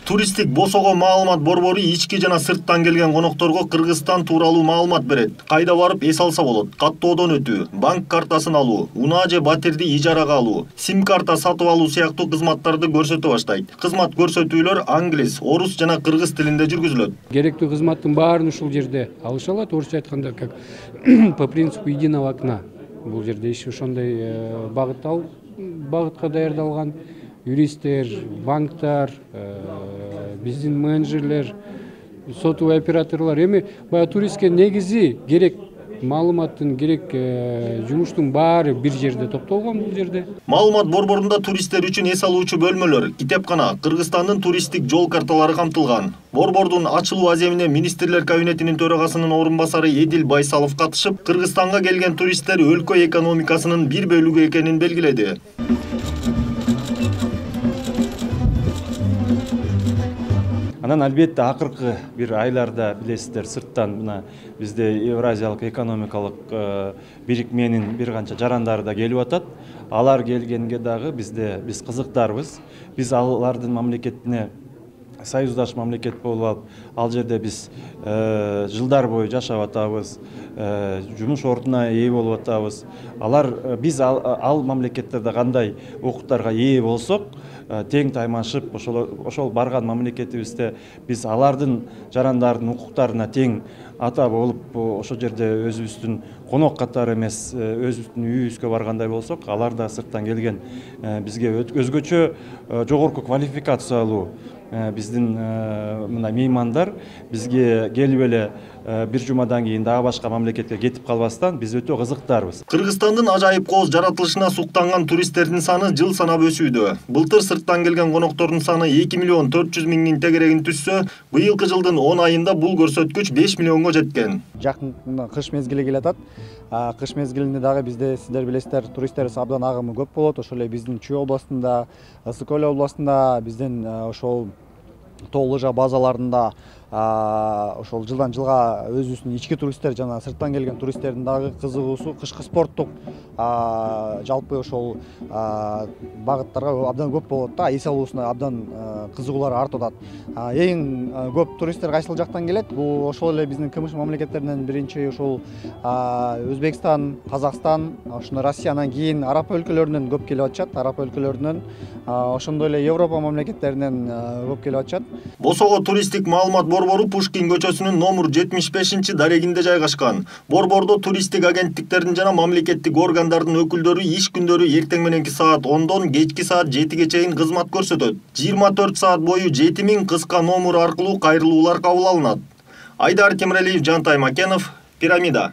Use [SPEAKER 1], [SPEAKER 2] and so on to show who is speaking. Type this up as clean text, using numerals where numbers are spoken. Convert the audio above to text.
[SPEAKER 1] Туристтик босого маалымат борбору ички жана сырттан келген конокторго Кыргызстан тууралуу маалымат берет. Кайда барып эс алса болот? Каттоодон өтүү, банк картасын алуу, унаа же батирди ижарага алуу, сим карта сатып алуу сыяктуу кызматтарды көрсөтө баштайт. Кызмат көрсөтүүлөр англис, орус жана кыргыз тилинде жүргүзүлөт.
[SPEAKER 2] Керектүү кызматтын баарын ушул жерде алыша алат. Орусча айтканда, как по принципу единого окна. Бул жерде иш ошондой багытка даярдалган. Юристтер, банктар, биздин менеджерлер, сотовый операторлар. Эми бая туристке негизи керек маалыматтын, керек жумуштун баары бир жерде топтолгон бул жерде.
[SPEAKER 1] Маалымат борборунда туристтер үчүн эс алуучу бөлмөлөр, китепкана, Кыргызстандын туристтик жол карталары камтылган. Борбордун ачылуу аземине министрлер кабинетинин төрагасынын орун басары Эдил Байсалов катышып, Кыргызстанга келген туристтер өлкө экономикасынын бир бөлүгү экенин белгиледи.
[SPEAKER 3] Анан албетте акыркы бир айларда билесиздер, сырттан мына бизде Евразиялык экономикалык бирикменин бир канча жарандары да келип атат. Алар келгенге дагы биз кызыктарбыз. Биз алардын мамлекетине союздаш мамлекет болуп алып, ал жерде биз жылдар бою жашап атабыз, жумуш ордуна ээ болуп атабыз. Биз ал мамлекеттерде кандай укуктарга ээ болсок, тең таймашып, ошол барган мамлекетибизде биз алардын жарандардын укуктарына тең ата болуп, ошол жерде өзүбүздүн конок катары эмес, өзүбүздүн үйүбүзгө баргандай болсок, алар да сырттан келген бизге өзгөчө жогорку квалификациялуу биздин мына меймандар бизге келип эле бир жумадан кийин дагы башка мамлекетке кетип калбастан биз өтө кызыктарбыз.
[SPEAKER 1] Кыргызстандын ажайып кооз жаратылышына суктанган туристтердин саны жыл санап өсүүдө. Былтыр сырттан келген коноктордун саны 2 миллион 400 миңдин тегерегин түзсө, быйылкы жылдын 10 айында бул көрсөткүч 5 миллионго жеткен.
[SPEAKER 4] Жакын кыш мезгили келатат. Кыш мезгилинде дагы бизде, сиздер билесиздер, туристтер абдан агымы көп болот. Ошол эле биздин Чүй областында, Ысык Көл областында, биздин ошол тоо лыжа базаларында ошол жылдан жылга өзүбүздүн ички туристтер жана сырттан келген туристтердин дагы кызыгуусу кышкы спорттук жалпы ошол багыттарга абдан көп болот да, эс алуусуна абдан кызыгуулар артып атат. Эң көп туристтер кайсыл жактан келет? Бул ошол эле биздин КМШ мамлекеттеринен биринчи ошол Өзбекстан, Казакстан, ошондой Россиянан кийин араб өлкөлөрүнөн көп келип атышат. Араб өлкөлөрүнөн, ошондой эле Европа мамлекеттеринен көп келип атышат.
[SPEAKER 1] Босого туристтик маалымат борбору Пушкин көчөсүнүн номер 75 дарегинде жайгашкан. Борбордо туристтик агенттиктердин жана мамлекеттик органдардын өкүлдөрү иш күндөрү эртең мененки саат 10дон кечки саат 7ге чейин кызмат көрсөтөт. 24 саат бою 7000 кыска номер аркылуу кайрылуулар кабыл алынат. Айдар Темиралиев, Жантай Макенов, Пирамида.